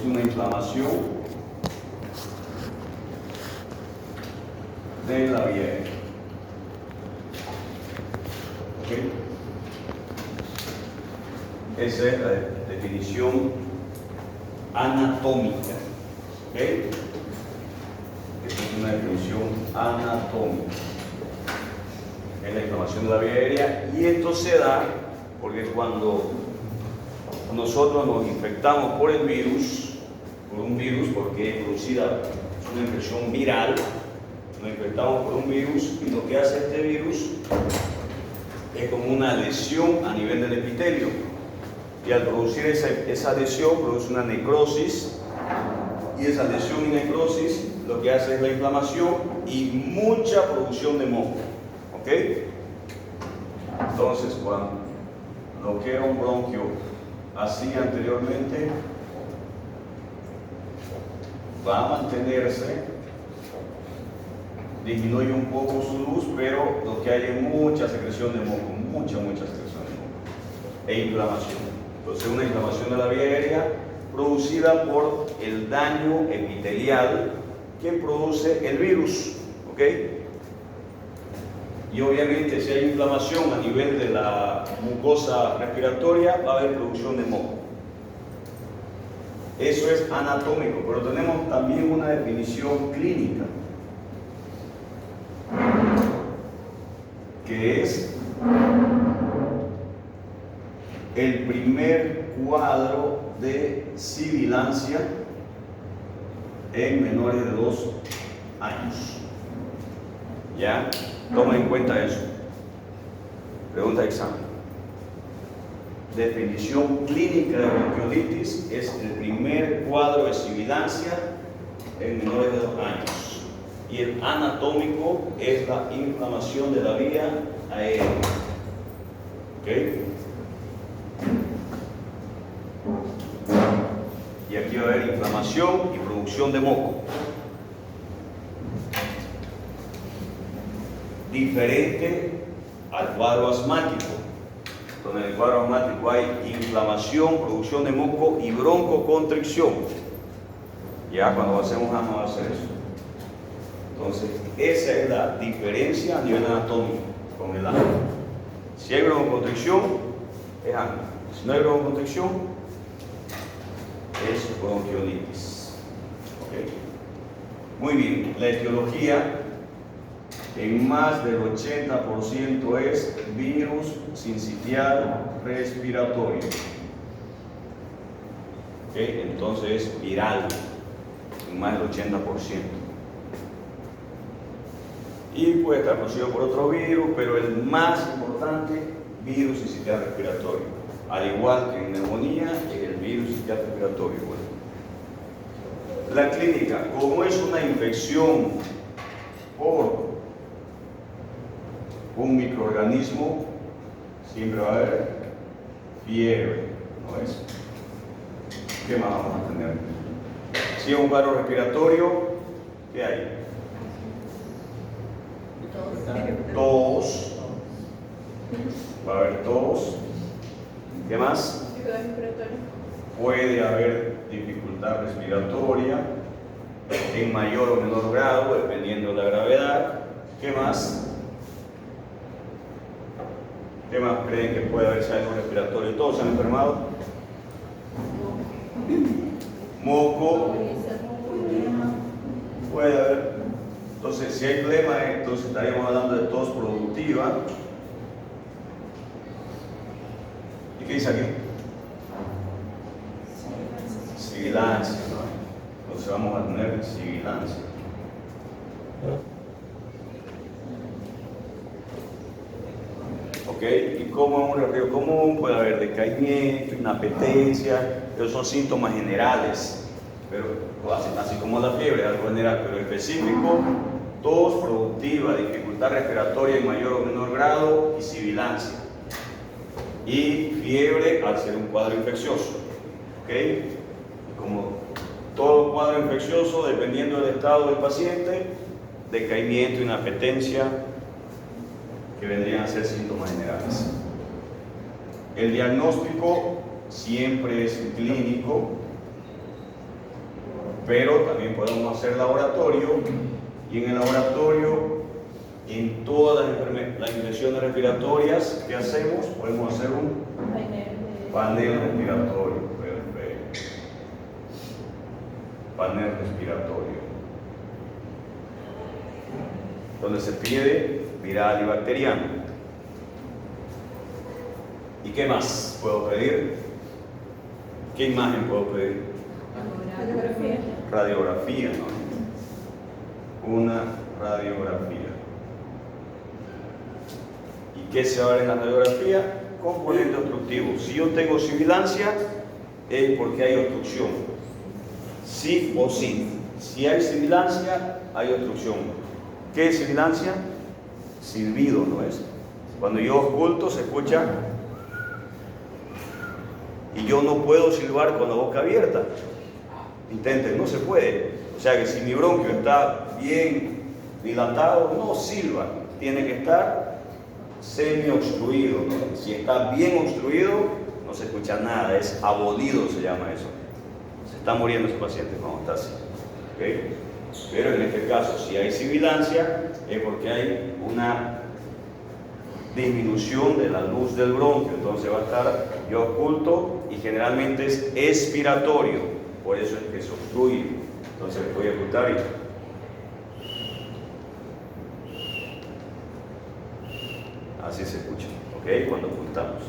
una inflamación de la vía aérea. ¿Okay? Esa es la definición anatómica. ¿Okay? Esa es una definición anatómica. Es la inflamación de la vía aérea, y esto se da porque cuando nosotros nos infectamos por el virus, por un virus, porque es producida una infección viral, nos infectamos por un virus, y lo que hace este virus es como una lesión a nivel del epitelio, y al producir esa lesión produce una necrosis, y esa lesión y necrosis lo que hace es la inflamación y mucha producción de moco. ¿Ok? Entonces, cuando lo que era un bronquio así anteriormente va a mantenerse, disminuye un poco su luz, pero lo que hay es mucha secreción de moco, mucha secreción de moco e inflamación. Entonces, una inflamación de la vía aérea producida por el daño epitelial que produce el virus. ¿Ok? Y obviamente, si hay inflamación a nivel de la mucosa respiratoria, va a haber producción de moco. Eso es anatómico, pero tenemos también una definición clínica, que es el primer cuadro de sibilancia en menores de 2 años. ¿Ya? Toma en cuenta eso. Pregunta de examen. Definición clínica de bronquiolitis es el primer cuadro de sibilancia en menores de 2 años. Y el anatómico es la inflamación de la vía aérea. ¿Ok? Y aquí va a haber inflamación y producción de moco. Diferente al cuadro asmático, donde en el cuadro asmático hay inflamación, producción de moco y broncoconstricción. Ya cuando hacemos asma va a ser eso. Entonces, esa es la diferencia a nivel anatómico con el asma. Si hay broncoconstricción, es asma. Si no hay broncoconstricción, es bronquiolitis. ¿Okay? Muy bien, la etiología en más del 80% es virus sincitial respiratorio. ¿Okay? Entonces es viral, en más del 80%. Y puede estar producido por otro virus, pero el más importante, virus sincitial respiratorio. Al igual que en neumonía, es el virus sincitial respiratorio. Bueno. La clínica, como es una infección por un microorganismo, siempre va a haber fiebre, ¿no es? ¿Qué más vamos a tener? Si es un cuadro respiratorio, ¿qué hay? Tos. Va a haber tos. ¿Qué más? Puede haber dificultad respiratoria en mayor o menor grado, dependiendo de la gravedad. ¿Qué más? ¿Qué más creen que puede haber algo respiratorio? ¿Todos se han enfermado? Moco. Puede haber. Entonces, si hay flema, entonces estaríamos hablando de tos productiva. ¿Y qué dice aquí? Sibilancia, ¿no? Entonces vamos a tener sibilancia. ¿Ok? Y como en un resfriado común puede haber decaimiento, inapetencia, pero son síntomas generales, pero así como la fiebre es algo general, pero específico: tos productiva, dificultad respiratoria en mayor o menor grado y sibilancia. Y fiebre al ser un cuadro infeccioso. ¿Ok? Como todo cuadro infeccioso, dependiendo del estado del paciente, decaimiento, inapetencia, que vendrían a ser síntomas generales. El diagnóstico siempre es clínico, Pero también podemos hacer laboratorio, y en el laboratorio, en todas las infecciones respiratorias que hacemos, podemos hacer un panel respiratorio. Perfecto. Panel respiratorio, donde se pide viral y bacteriano. ¿Y qué más puedo pedir? ¿Qué imagen puedo pedir? Radiografía, ¿no? Una radiografía. ¿Y qué se va a ver en la radiografía? Componente obstructivo. Si yo tengo sibilancia, es porque hay obstrucción. Sí o sí. Si hay sibilancia, hay obstrucción. ¿Qué es sibilancia? Silbido, ¿no es? Cuando yo oculto, se escucha. Y yo no puedo silbar con la boca abierta. Intenten, no se puede. O sea que si mi bronquio está bien dilatado, no silba. Tiene que estar semi-obstruido, ¿no? Si está bien obstruido, no se escucha nada. Es abolido, se llama eso. Se está muriendo ese paciente cuando está así. ¿Okay? Pero en este caso, si hay sibilancia, es porque hay una disminución de la luz del bronquio. Entonces va a estar yo oculto y generalmente es expiratorio. Por eso es que se obstruye. Entonces voy a ocultar y así se escucha, ¿ok? Cuando ocultamos.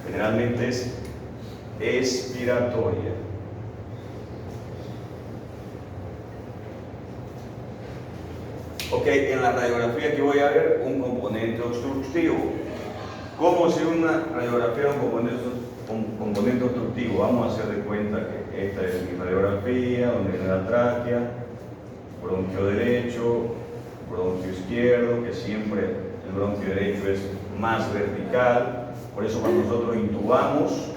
Generalmente es expiratoria. Ok, en la radiografía aquí voy a ver un componente obstructivo. ¿Cómo hacer una radiografía de un componente obstructivo? Vamos a hacer de cuenta que esta es mi radiografía, donde viene la tráquea, bronquio derecho, bronquio izquierdo, que siempre el bronquio derecho es más vertical. Por eso cuando nosotros intubamos,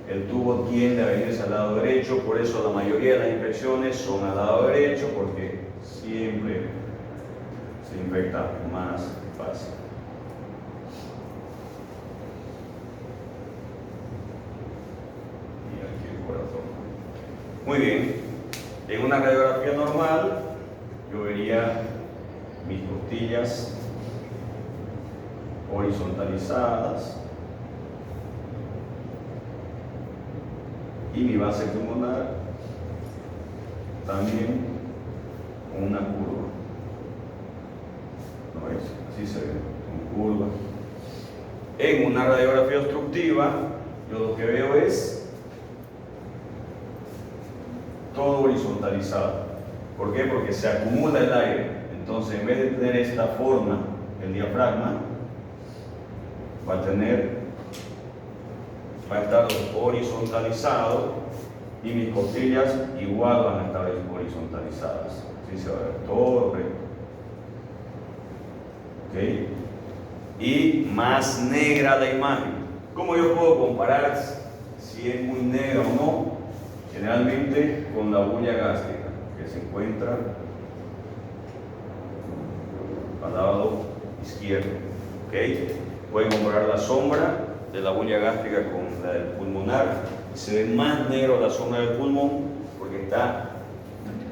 el tubo tiende a venirse al lado derecho. Por eso la mayoría de las infecciones son al lado derecho, porque siempre se infecta más fácil. Y aquí el corazón. Muy bien. En una radiografía normal, yo vería mis costillas horizontalizadas y mi base pulmonar también con una curva. ¿No es? Así se ve, con curva. En una radiografía obstructiva, yo lo que veo es todo horizontalizado. ¿Por qué? Porque se acumula el aire. Entonces, en vez de tener esta forma, el diafragma va a estar horizontalizado y mis costillas igual van a estar horizontalizadas. Así se va a ver todo recto. ¿Okay? Y más negra la imagen. ¿Cómo yo puedo comparar si es muy negra o no? Generalmente con la bulla gástrica, que se encuentra al lado izquierdo. ¿Okay? Pueden comparar la sombra de la bulla gástrica con la del pulmonar. Se ve más negro la sombra del pulmón porque está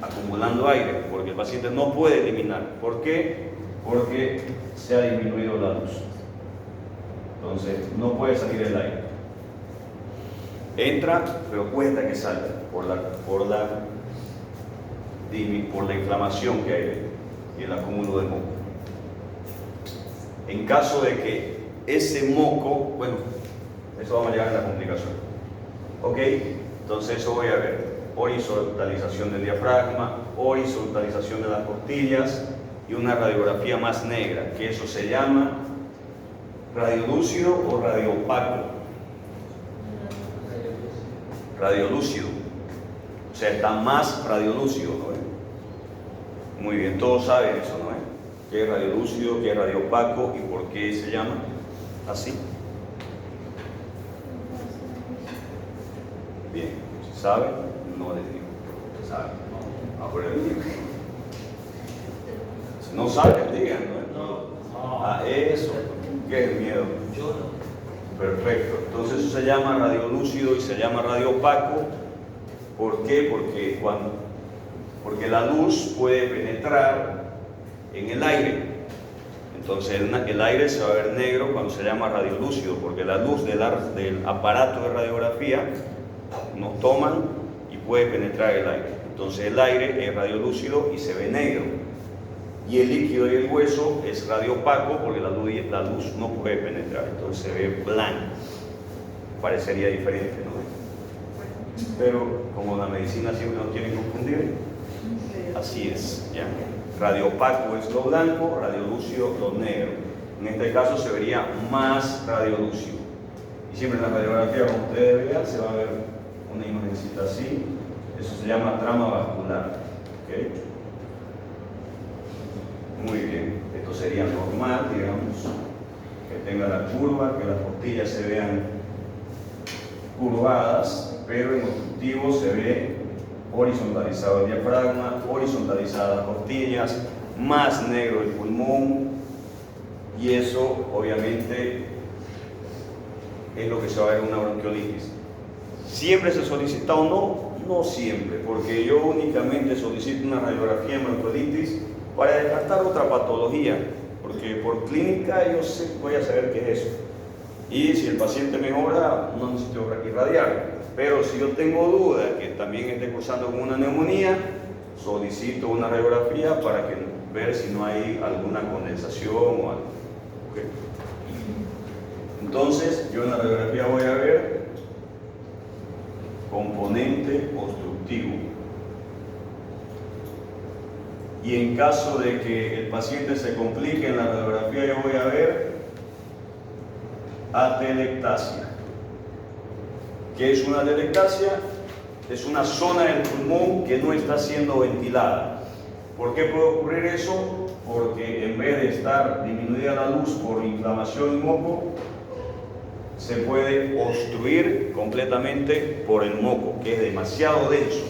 acumulando aire, porque el paciente no puede eliminar. ¿Por qué? Porque se ha disminuido la luz. Entonces no puede salir el aire. Entra, pero cuesta que salga por la inflamación que hay y el acúmulo de moco. En caso de que ese moco, bueno, eso vamos a llegar a la complicación. ¿Ok? Entonces eso voy a ver. Horizontalización del diafragma, horizontalización de las costillas y una radiografía más negra, que eso se llama radiolúcido o radiopaco. Radiolúcido. O sea, está más radiolúcido, ¿no? Muy bien, todos saben eso, ¿no? ¿Qué es radiolúcido, qué es radiopaco y por qué se llama así? Bien, si saben, no les digo. ¿Saben? No, ahora les digo. Si no saben, digan, ¿no? A eso, ¿qué es miedo? Yo no. Perfecto. Entonces eso se llama radiolúcido y se llama radiopaco. ¿Por qué? Porque cuando porque la luz puede penetrar en el aire. Entonces el aire se va a ver negro cuando se llama radiolúcido, porque la luz del aparato de radiografía nos toman y puede penetrar el aire. Entonces el aire es radiolúcido y se ve negro. Y el líquido y el hueso es radiopaco porque la luz no puede penetrar, entonces se ve blanco. Parecería diferente, ¿no? Pero como la medicina siempre nos tiene que confundir, así es, ¿ya? Radiopaco es lo blanco, radiolúcido lo negro. En este caso se vería más radiolúcido. Y siempre en la radiografía, como ustedes vean, se va a ver una imagencita así. Eso se llama trama vascular. ¿Okay? Muy bien. Esto sería normal, digamos, que tenga la curva, que las costillas se vean curvadas, pero en obstructivo se ve horizontalizado el diafragma, horizontalizadas las costillas, más negro el pulmón, y eso obviamente es lo que se va a ver en una bronquiolitis. ¿Siempre se solicita o no? No siempre, porque yo únicamente solicito una radiografía en bronquiolitis para descartar otra patología, porque por clínica yo voy a saber qué es eso. Y si el paciente mejora, no necesito irradiar. Pero si yo tengo duda que también esté cursando con una neumonía, solicito una radiografía para ver si no hay alguna condensación o algo. ¿Okay? Entonces, yo en la radiografía voy a ver componente obstructivo. Y en caso de que el paciente se complique en la radiografía, yo voy a ver atelectasia. ¿Qué es una atelectasia? Es una zona del pulmón que no está siendo ventilada. ¿Por qué puede ocurrir eso? Porque en vez de estar disminuida la luz por inflamación y moco, se puede obstruir completamente por el moco, que es demasiado denso.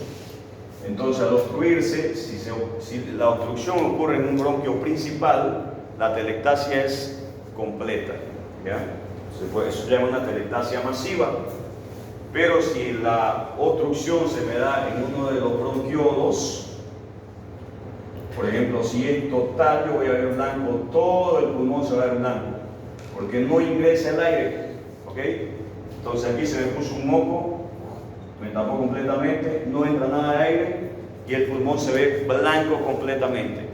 Entonces, al obstruirse, si la obstrucción ocurre en un bronquio principal, la atelectasia es completa, ¿ya? Eso se llama una atelectasia masiva. Pero si la obstrucción se me da en uno de los bronquiolos, por ejemplo, si es total, yo voy a ver blanco, todo el pulmón se va a ver blanco, porque no ingresa el aire, ¿ok? Entonces aquí se me puso un moco, me tapó completamente, no entra nada de aire y el pulmón se ve blanco completamente.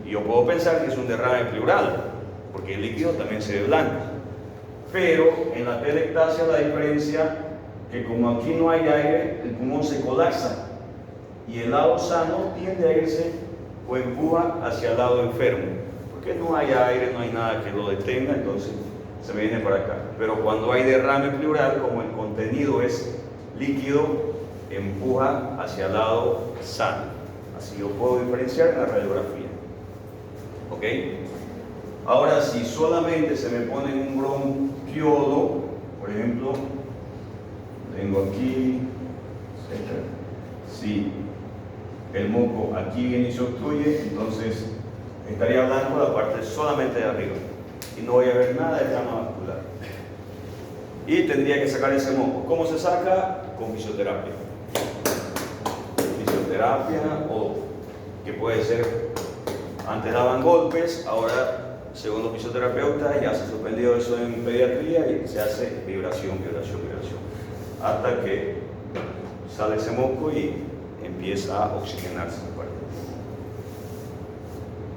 Y yo puedo pensar que es un derrame pleural, porque el líquido también se ve blanco. Pero en la atelectasia la diferencia que como aquí no hay aire, el pulmón se colapsa y el lado sano tiende a irse o empuja hacia el lado enfermo, porque no hay aire, no hay nada que lo detenga, entonces se viene para acá. Pero cuando hay derrame pleural, como el contenido es líquido, empuja hacia el lado sano. Así lo puedo diferenciar en la radiografía. ¿Ok? Ahora, si solamente se me pone un bronquiolo, por ejemplo, tengo aquí, si el moco aquí viene y se obstruye, entonces estaría blanco la parte solamente de arriba y no voy a ver nada de trama vascular. Y tendría que sacar ese moco. ¿Cómo se saca? Con fisioterapia. Fisioterapia, o que puede ser, antes daban golpes, ahora según los fisioterapeutas ya se ha suspendido eso en pediatría y se hace vibración, hasta que sale ese moco y empieza a oxigenarse el cuerpo.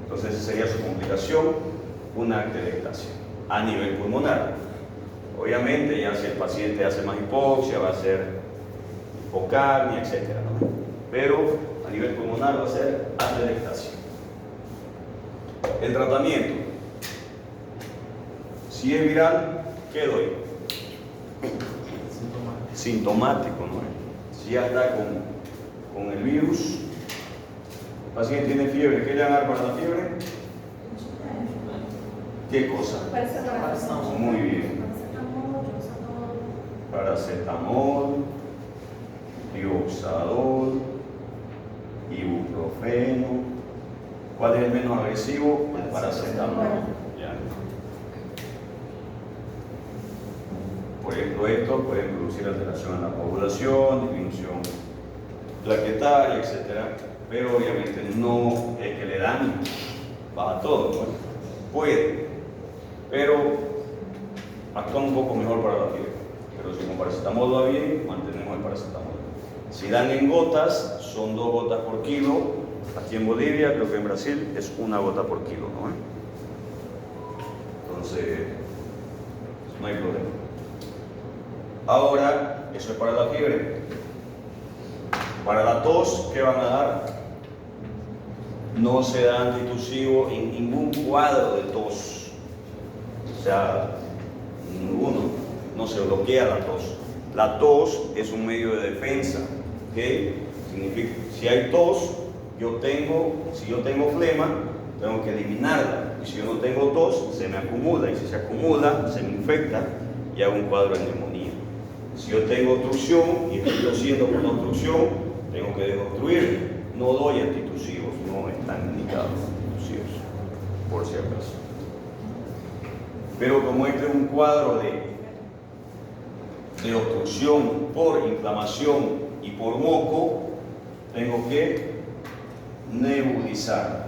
Entonces esa sería su complicación, una atelectasia a nivel pulmonar. Obviamente ya si el paciente hace más hipoxia, va a ser hipocarmia, etc., ¿no? Pero a nivel pulmonar va a ser atelectasia. El tratamiento, si es viral, ¿qué doy? Sintomático, ¿no? Si ya está con el virus, el paciente tiene fiebre, ¿qué le van a dar para la fiebre? ¿Qué cosa? Muy bien. Paracetamol, dioxadol, ibuprofeno. ¿Cuál es el menos agresivo? El paracetamol. ¿Ya? Por ejemplo, esto puede producir alteración en la coagulación, disminución plaquetaria, etc. pero obviamente no es que le dan baja todo, ¿no? Puede, pero actúa un poco mejor para la fiebre. Pero si con paracetamol va bien, mantenemos el paracetamol. Si dan en gotas, son 2 gotas por kilo. Aquí en Bolivia, creo que en Brasil es 1 gota por kilo, ¿no? Entonces, no hay problema. Ahora, eso es para la fiebre. Para la tos, ¿qué van a dar? No se da antitusivo en ningún cuadro de tos. O sea, ninguno. No se bloquea la tos. La tos es un medio de defensa. ¿Okay? Significa, si hay tos, si yo tengo flema, tengo que eliminarla. Y si yo no tengo tos, se me acumula. Y si se acumula, se me infecta y hago un cuadro de neumonía. Si yo tengo obstrucción y estoy tosiendo con obstrucción, tengo que desobstruir. No doy antitusivos, no están indicados antitusivos, por si acaso. Pero como este es un cuadro de obstrucción por inflamación y por moco, tengo que nebulizar.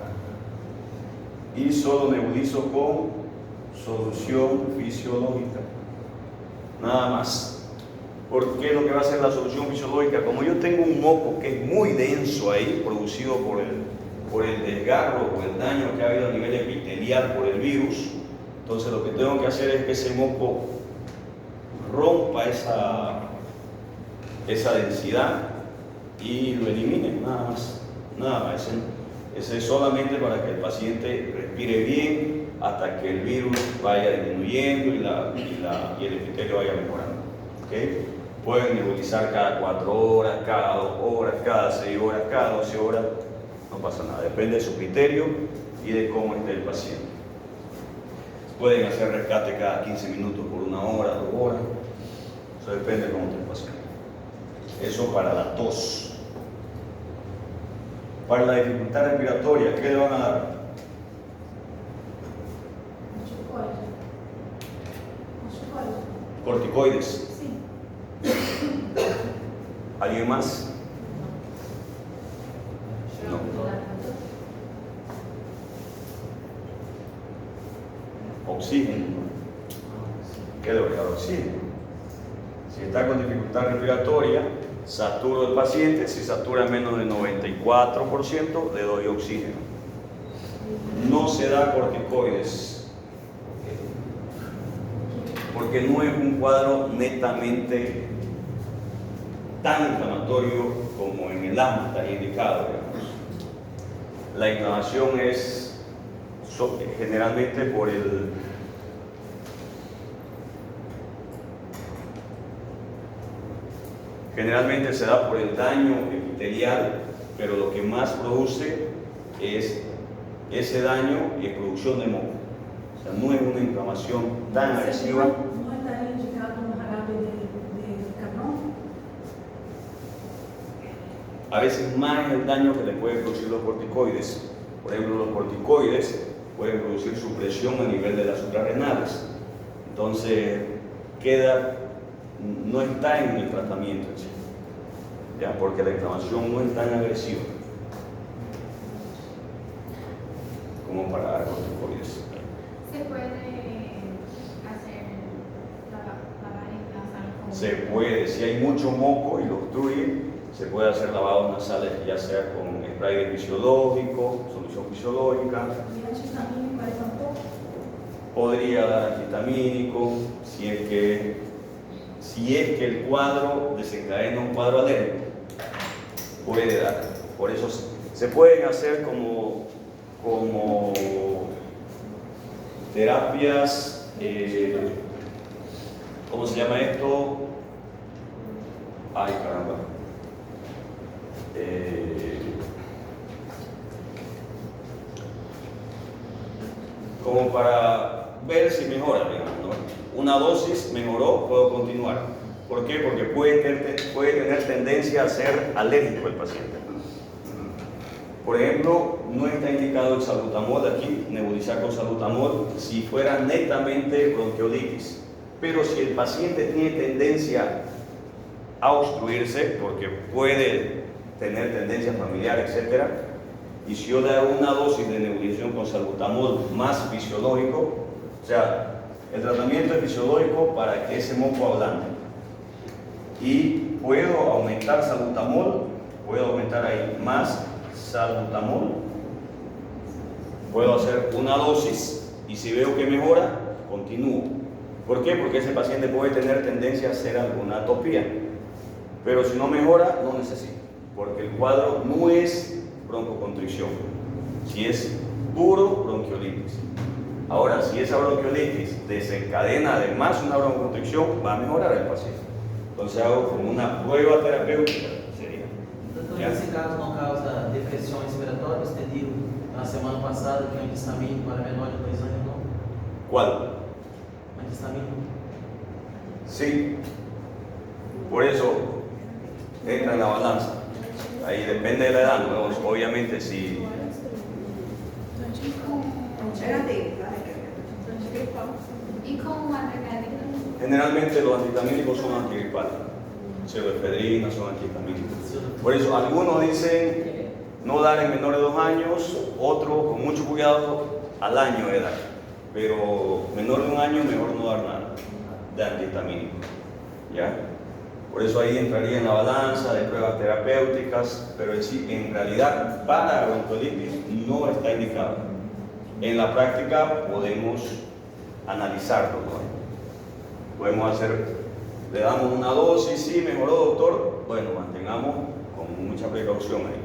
Y solo nebulizo con solución fisiológica. Nada más. Porque lo que va a hacer la solución fisiológica, como yo tengo un moco que es muy denso ahí, producido por el desgarro o el daño que ha habido a nivel epitelial por el virus, entonces lo que tengo que hacer es que ese moco rompa esa densidad y lo elimine, nada más. Nada más. Ese es solamente para que el paciente respire bien hasta que el virus vaya disminuyendo y el epitelio vaya mejorando. ¿Okay? Pueden nebulizar cada 4 horas, cada 2 horas, cada 6 horas, cada 12 horas, no pasa nada, depende de su criterio y de cómo esté el paciente. Pueden hacer rescate cada 15 minutos por 1 hora, 2 horas, eso depende de cómo esté el paciente. Eso para la tos. Para la dificultad respiratoria, ¿qué le van a dar? Corticoides. ¿Alguien más? No. Oxígeno. ¿Qué le voy a dar? Oxígeno. Si está con dificultad respiratoria, saturo el paciente. Si satura menos del 94%, le doy oxígeno. No se da corticoides, porque no es un cuadro netamente tan inflamatorio como en el asma está indicado, digamos. La inflamación es generalmente generalmente se da por el daño epitelial, pero lo que más produce es ese daño y producción de moco. O sea, no es una inflamación tan agresiva. ¿No estaría indicado un jarabe de cabrón? A veces más es el daño que le pueden producir los corticoides. Por ejemplo, los corticoides pueden producir supresión a nivel de las suprarrenales. Entonces, no está en el tratamiento, ¿sí? ¿Ya? Porque la inflamación no es tan agresiva como para dar corticoides. ¿Se puede hacer lavado nasal? Se puede, si hay mucho moco y lo obstruye, se puede hacer lavados nasales, ya sea con spray fisiológico, solución fisiológica. ¿Y antihistamínico ahí tampoco? Podría dar antihistamínico si es que el cuadro desencadena un cuadro alérgico. Puede dar. Por eso se pueden hacer como terapias, ¿cómo se llama esto? Ay, caramba. Como para ver si mejora, digamos, ¿no? Una dosis mejoró, puedo continuar. ¿Por qué? Porque puede tener tendencia a ser alérgico el paciente. Por ejemplo, no está indicado el salbutamol aquí, nebulizar con salbutamol, si fuera netamente bronquiolitis. Pero si el paciente tiene tendencia a obstruirse, porque puede tener tendencia familiar, etc. Y si yo le hago una dosis de nebulización con salbutamol más fisiológico, o sea, el tratamiento es fisiológico para que ese moco ablande. Y puedo aumentar salbutamol, puedo aumentar ahí más salbutamol, puedo hacer una dosis y si veo que mejora, continúo. ¿Por qué? Porque ese paciente puede tener tendencia a hacer alguna atopía, pero si no mejora, no necesito, porque el cuadro no es broncoconstricción, si es puro bronquiolitis. Ahora, si esa bronquiolitis desencadena además una broncoconstricción, va a mejorar el paciente. Entonces hago como una prueba terapéutica, sería. Doutor, esse caso não causa depressão respiratória? Você viu na semana passada que um antistamínico para menor de 2 anos não? ¿Cuál? Antistamínico. Sí. Por eso entra en la balanza. Ahí depende de la edad, ¿no? Obviamente si... ¿Y cómo antigripal? Generalmente los antihistamínicos son antigripales. Pseudoefedrina son antihistamínicos. Por eso algunos dicen no dar en menores de 2 años, otros con mucho cuidado al año de edad. Pero menor de 1 año mejor no dar nada de antihistamínico. ¿Ya? Por eso ahí entraría en la balanza de pruebas terapéuticas, pero en realidad para bronquiolitis no está indicado. En la práctica podemos analizarlo, ¿no? Podemos hacer, le damos una dosis, sí, mejoró doctor, bueno, mantengamos con mucha precaución ahí,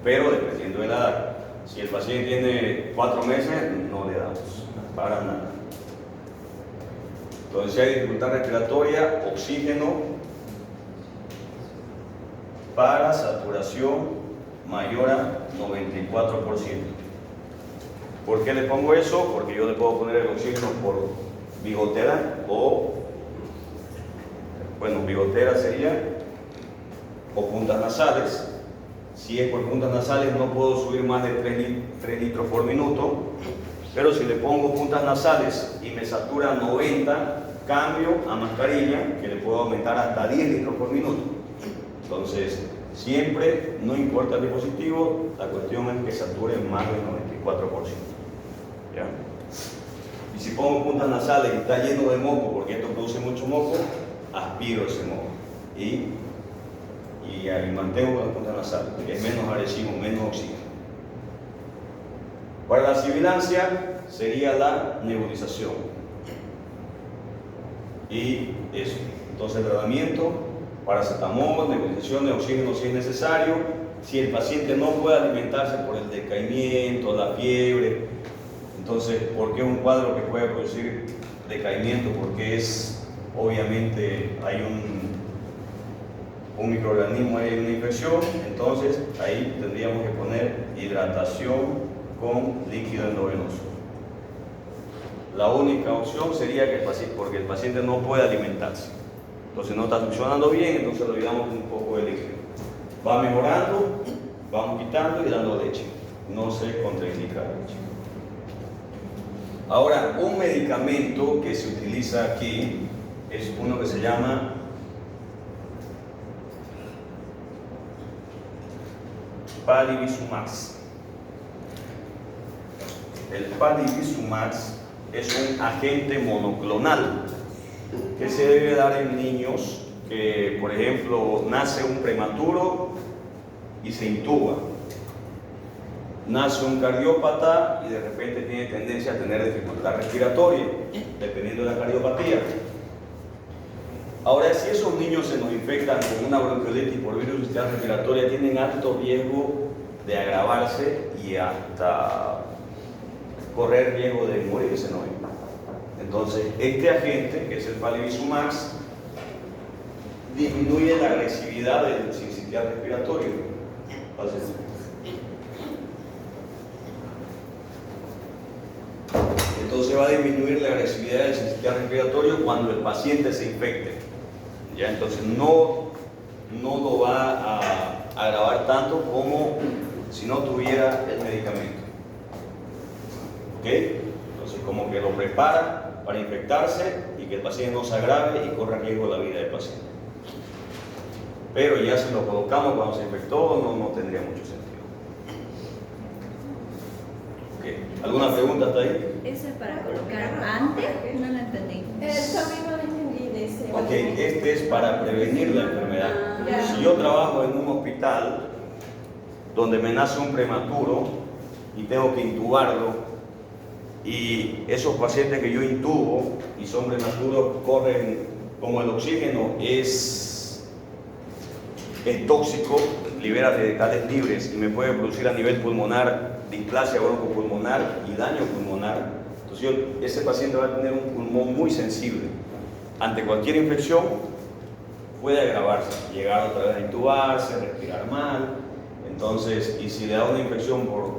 pero dependiendo de la edad. Si el paciente tiene 4 meses, no le damos, para nada. Entonces, si hay dificultad respiratoria, oxígeno para saturación mayor a 94%. ¿Por qué le pongo eso? Porque yo le puedo poner el oxígeno por bigotera o, bueno, bigotera sería, o puntas nasales. Si es por puntas nasales no puedo subir más de 3 litros por minuto, pero si le pongo puntas nasales y me satura 90, cambio a mascarilla, que le puedo aumentar hasta 10 litros por minuto. Entonces, siempre, no importa el dispositivo, la cuestión es que sature más del 94%. ¿Ya? Y si pongo puntas nasales y está lleno de moco, porque esto produce mucho moco, aspiro ese moco y mantengo con las puntas nasales, que es menos agresivo, menos oxígeno. Para la sibilancia sería la nebulización. Y eso. Entonces, el tratamiento, paracetamol, nebulización de oxígeno si es necesario. Si el paciente no puede alimentarse por el decaimiento, la fiebre, entonces, ¿por qué un cuadro que puede producir decaimiento? Porque es, obviamente, hay un microorganismo, hay una infección, entonces ahí tendríamos que poner hidratación con líquido endovenoso. La única opción sería que porque el paciente no puede alimentarse. Entonces no está funcionando bien, entonces le damos un poco de líquido. Va mejorando, vamos quitando y dando leche. No se contraindica la leche. Ahora, un medicamento que se utiliza aquí es uno que se llama Palivisumax. El Palivisumax es un agente monoclonal que se debe dar en niños que, por ejemplo, nace un prematuro y se intuba. Nace un cardiópata y de repente tiene tendencia a tener dificultad respiratoria, dependiendo de la cardiopatía. Ahora, si esos niños se nos infectan con una bronquiolitis por virus de sistema respiratoria, tienen alto riesgo de agravarse y hasta correr riesgo de morirse, ¿no? Entonces, este agente, que es el Palivisumax, disminuye la agresividad del sincitial respiratorio. Entonces va a disminuir la agresividad del sincitial respiratorio cuando el paciente se infecte. ¿Ya? Entonces no lo va a agravar tanto como si no tuviera el medicamento. ¿Ok? Entonces como que lo prepara para infectarse y que el paciente no se agrave y corra riesgo la vida del paciente. pero ya si lo colocamos cuando se infectó no tendría mucho sentido. Okay. ¿Alguna pregunta hasta ahí? ¿Eso es para colocar antes? No lo entendí. También no lo entendí de ese. Ok, este es para prevenir la enfermedad. Si yo trabajo en un hospital donde me nace un prematuro y tengo que intubarlo, y esos pacientes que yo intubo y son prematuros corren, como el oxígeno es tóxico, libera radicales libres y me puede producir a nivel pulmonar displasia broncopulmonar y daño pulmonar. Entonces ese paciente va a tener un pulmón muy sensible. Ante cualquier infección puede agravarse, llegar otra vez a intubarse, respirar mal. Entonces, y si le da una infección por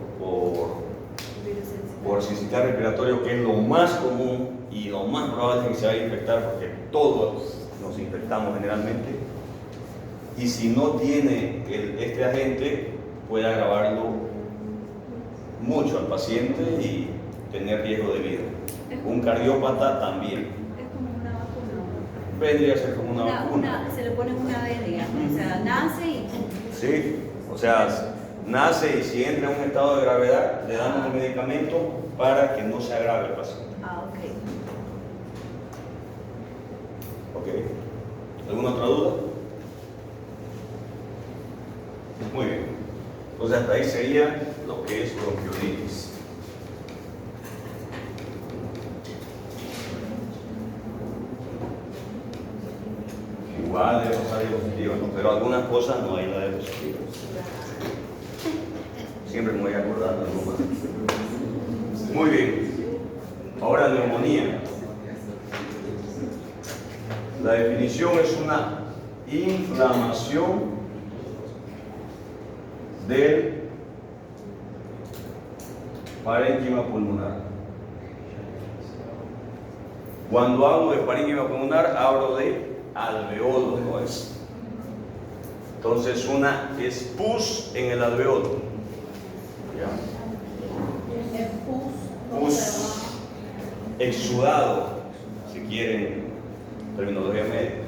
sincitial respiratorio, que es lo más común y lo más probable es que se vaya a infectar, porque todos nos infectamos generalmente, y si no tiene este agente, puede agravarlo mucho al paciente y tener riesgo de vida. Un cardiópata también. Es como una vacuna. Vendría a ser como una vacuna. Se le pone una vez, digamos. O sea, nace y... Sí, o sea, nace y si entra en un estado de gravedad, le damos un medicamento para que no se agrave el paciente. Ah, ok. Ok. ¿Alguna otra duda? Muy bien. Entonces hasta ahí sería lo que es bronquiolitis. Igual de pasar diapositivas, ¿no? Pero algunas cosas no hay la de diapositivas. Siempre me voy acordando de algo más. Muy bien. Ahora neumonía. La definición es una inflamación del parénquima pulmonar. Cuando hablo de parénquima pulmonar, hablo de alveolo, ¿no es? Entonces una es pus en el alveolo. ¿Ya? El Pus exudado, si quieren terminología médica.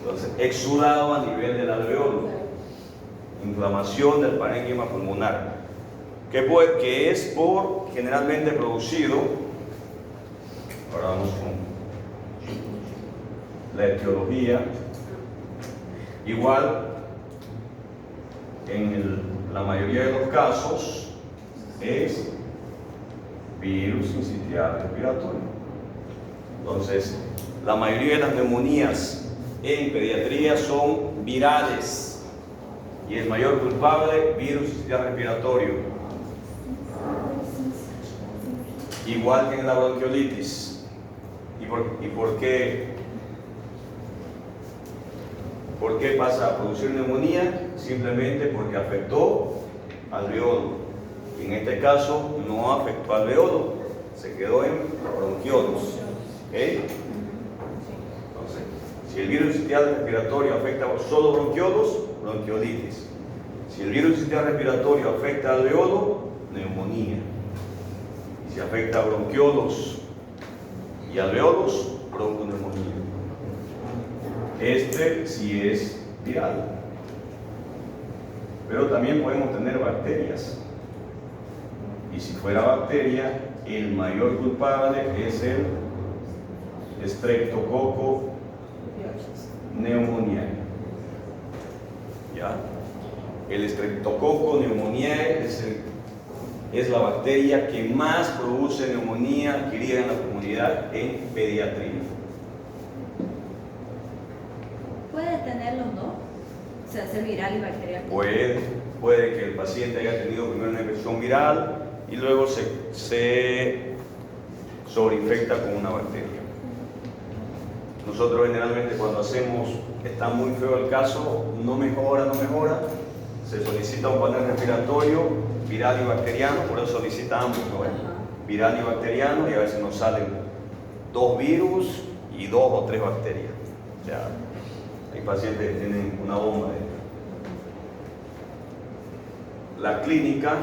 Entonces, exudado a nivel del alveolo. Inflamación del parénquima pulmonar, que es generalmente producido, ahora vamos con la etiología, igual en la mayoría de los casos es virus sincitial respiratorio. Entonces, la mayoría de las neumonías en pediatría son virales. Y el mayor culpable, virus sincitial respiratorio. Igual que en la bronquiolitis. ¿Y por qué? ¿Por qué pasa a producir neumonía? Simplemente porque afectó alveolo. Y en este caso no afectó alveolo, se quedó en bronquiolos. ¿Okay? Entonces, si el virus sincitial respiratorio afecta solo bronquiolos, bronquiolitis. Si el virus sincitial respiratorio afecta al alveolo, neumonía. Y si afecta a bronquiolos y alveolos, bronconeumonía. Este sí es viral. Pero también podemos tener bacterias. Y si fuera bacteria, el mayor culpable es el Streptococcus pneumoniae. ¿Ya? El Streptococcus pneumoniae es la bacteria que más produce neumonía adquirida en la comunidad en pediatría. ¿Puede tener los dos? O sea, ser viral y bacterial. Puede que el paciente haya tenido primero una infección viral y luego se sobreinfecta con una bacteria. Nosotros generalmente cuando está muy feo el caso, no mejora, se solicita un panel respiratorio viral y bacteriano, por eso solicita ambos, ¿no? Viral y bacteriano, y a veces nos salen 2 virus y 2 o 3 bacterias. O sea, hay pacientes que tienen una bomba de... La clínica,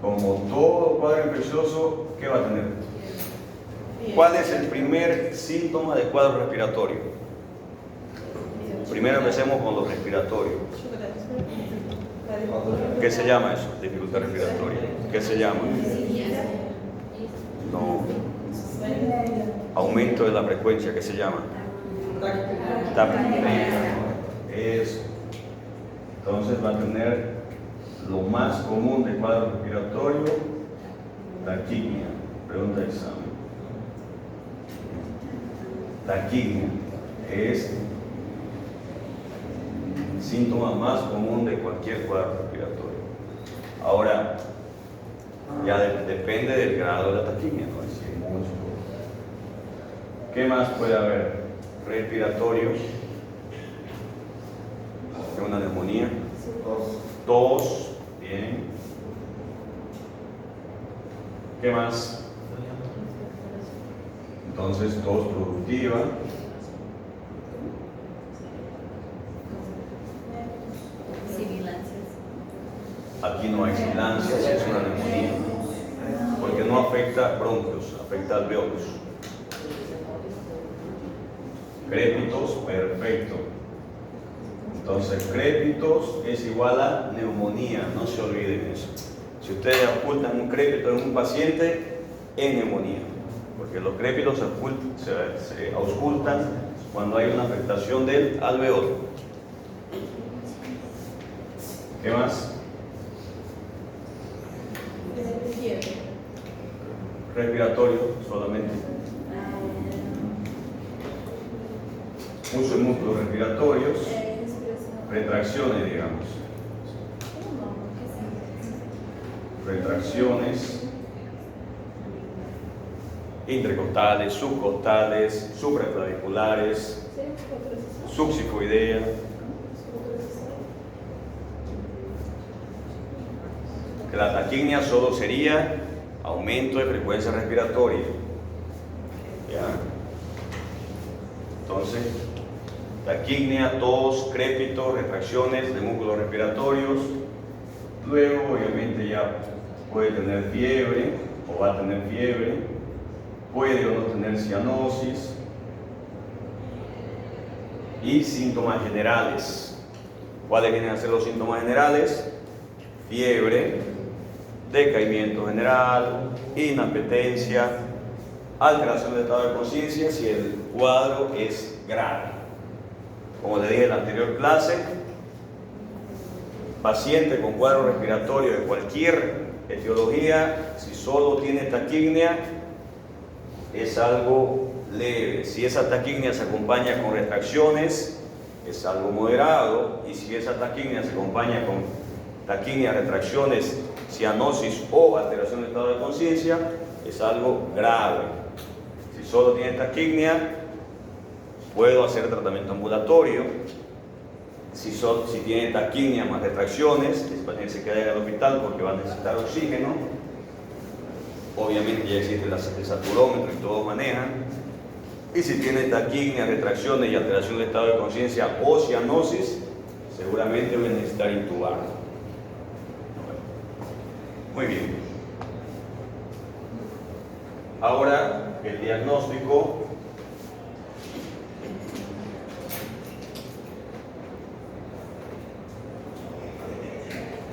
como todo cuadro infeccioso, ¿qué va a tener? ¿Cuál es el primer síntoma del cuadro respiratorio? Primero empecemos con lo respiratorio. ¿Qué se llama eso? Dificultad respiratoria. ¿Qué se llama? No. Aumento de la frecuencia. ¿Qué se llama? Taquicardia. Eso. Entonces va a tener lo más común del cuadro respiratorio, taquipnea. Pregunta de examen. Taquipnea es el síntoma más común de cualquier cuadro respiratorio. Ahora, ya depende del grado de la taquipnea, ¿no? Es decir, mucho. ¿Qué más puede haber? Respiratorio. Una neumonía. Tos. Bien. ¿Qué más? Entonces, tos productiva. Sibilancias. Aquí no hay sibilancias, es una neumonía. Porque no afecta bronquios, afecta alveolos. Crépitos, perfecto. Entonces, crépitos es igual a neumonía, no se olviden eso. Si ustedes ocultan un crépito en un paciente, es neumonía, porque los crépitos se auscultan cuando hay una afectación del alveolo. ¿Qué más? Respiratorio solamente. Uso de músculos respiratorios, retracciones, digamos. Retracciones intercostales, subcostales, supraclaviculares, subsifoidea. Que la taquipnea solo sería aumento de frecuencia respiratoria. ¿Ya? Entonces, taquipnea, tos, crépitos, retracciones de músculos respiratorios. Luego, obviamente, ya puede tener fiebre o va a tener fiebre. Puede o no tener cianosis. Y síntomas generales. ¿Cuáles vienen a ser los síntomas generales? Fiebre, decaimiento general, inapetencia, alteración de estado de conciencia si el cuadro es grave. Como le dije en la anterior clase, paciente con cuadro respiratorio de cualquier etiología, si solo tiene taquipnea, es algo leve. Si esa taquipnea se acompaña con retracciones, es algo moderado. Y si esa taquipnea se acompaña con taquipnea, retracciones, cianosis o alteración del estado de conciencia, es algo grave. Si solo tiene taquipnea, puedo hacer tratamiento ambulatorio. Si tiene taquipnea más retracciones, el paciente se queda en el hospital porque va a necesitar oxígeno. Obviamente ya existe el saturómetro y todos manejan. Y si tiene taquipnea, retracciones y alteración del estado de conciencia o cianosis, seguramente voy a necesitar intubar. Muy bien. Ahora el diagnóstico.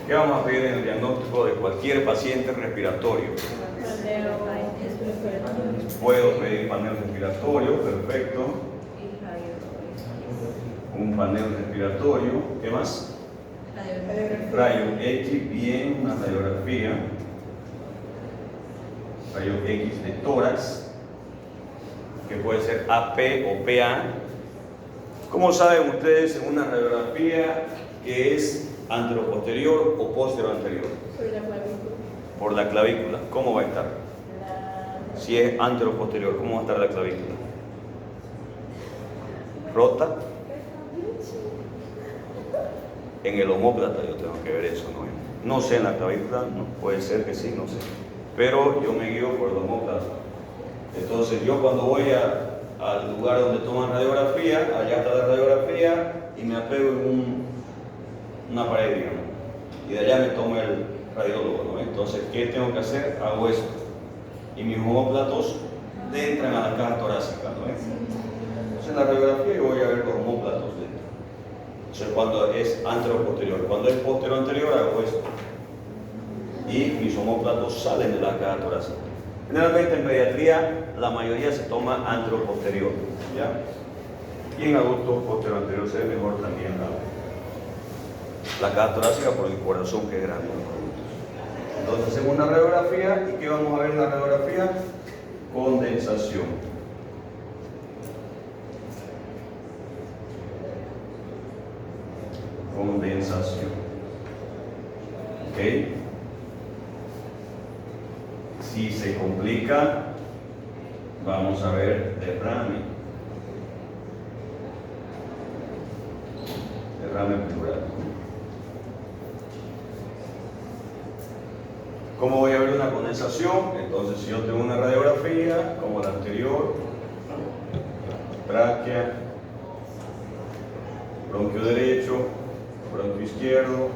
¿Qué vamos a pedir en el diagnóstico de cualquier paciente respiratorio? Puedo pedir panel respiratorio, perfecto. Un panel respiratorio. ¿Qué más? Rayo X, bien, una radiografía. Rayo X de tórax, que puede ser AP o PA. ¿Cómo saben ustedes en una radiografía que es anteroposterior o posterior-anterior? Por la clavícula. ¿Cómo va a estar? Si es anteroposterior, ¿cómo va a estar la clavícula? ¿Rota? En el omóplata yo tengo que ver eso, ¿no? No sé en la clavícula, no, puede ser que sí, no sé. Pero yo me guío por el omóplata. Entonces yo cuando voy al lugar donde toman radiografía, allá está la radiografía y me apego en una pared, digamos. Y de allá me toma el radiólogo, ¿no? Entonces, ¿qué tengo que hacer? Hago esto. Y mis omóplatos le entran a la caja torácica, ¿no? Entonces en la radiografía yo voy a ver los omóplatos dentro. Entonces cuando es anterior-posterior, cuando es posterior-anterior hago esto. Y mis omóplatos salen de la caja torácica. Generalmente en pediatría la mayoría se toma anterior-posterior, ¿ya? Y en adultos posterior-anterior se ve mejor también la caja torácica por el corazón que es grande en los adultos. Entonces hacemos una radiografía y ¿qué vamos a ver en la radiografía? Condensación. Condensación. ¿Ok? Si se complica, vamos a ver derrame. Derrame pleural. ¿Cómo voy a ver una condensación? Entonces, si yo tengo una radiografía, como la anterior, tráquea, bronquio derecho, bronquio izquierdo,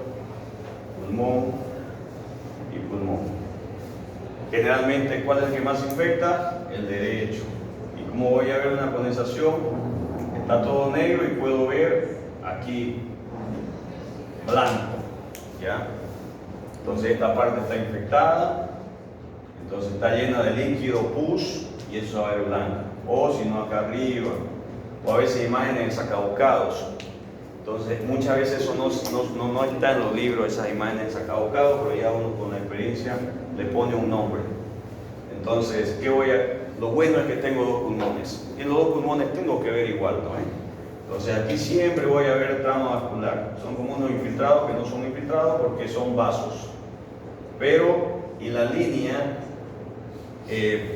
pulmón y pulmón. Generalmente, ¿cuál es el que más infecta? El derecho. ¿Y cómo voy a ver una condensación? Está todo negro y puedo ver aquí blanco, ¿ya? Entonces esta parte está infectada, entonces está llena de líquido pus y eso va a ver blanco. O si no acá arriba, o a veces imágenes de sacabocados. Entonces muchas veces eso no está en los libros, esas imágenes de sacabocados, pero ya uno con la experiencia le pone un nombre. Entonces, lo bueno es que tengo dos pulmones. Y en los dos pulmones tengo que ver igual, ¿no? Entonces aquí siempre voy a ver trama vascular. Son como unos infiltrados que no son infiltrados porque son vasos. Pero y la línea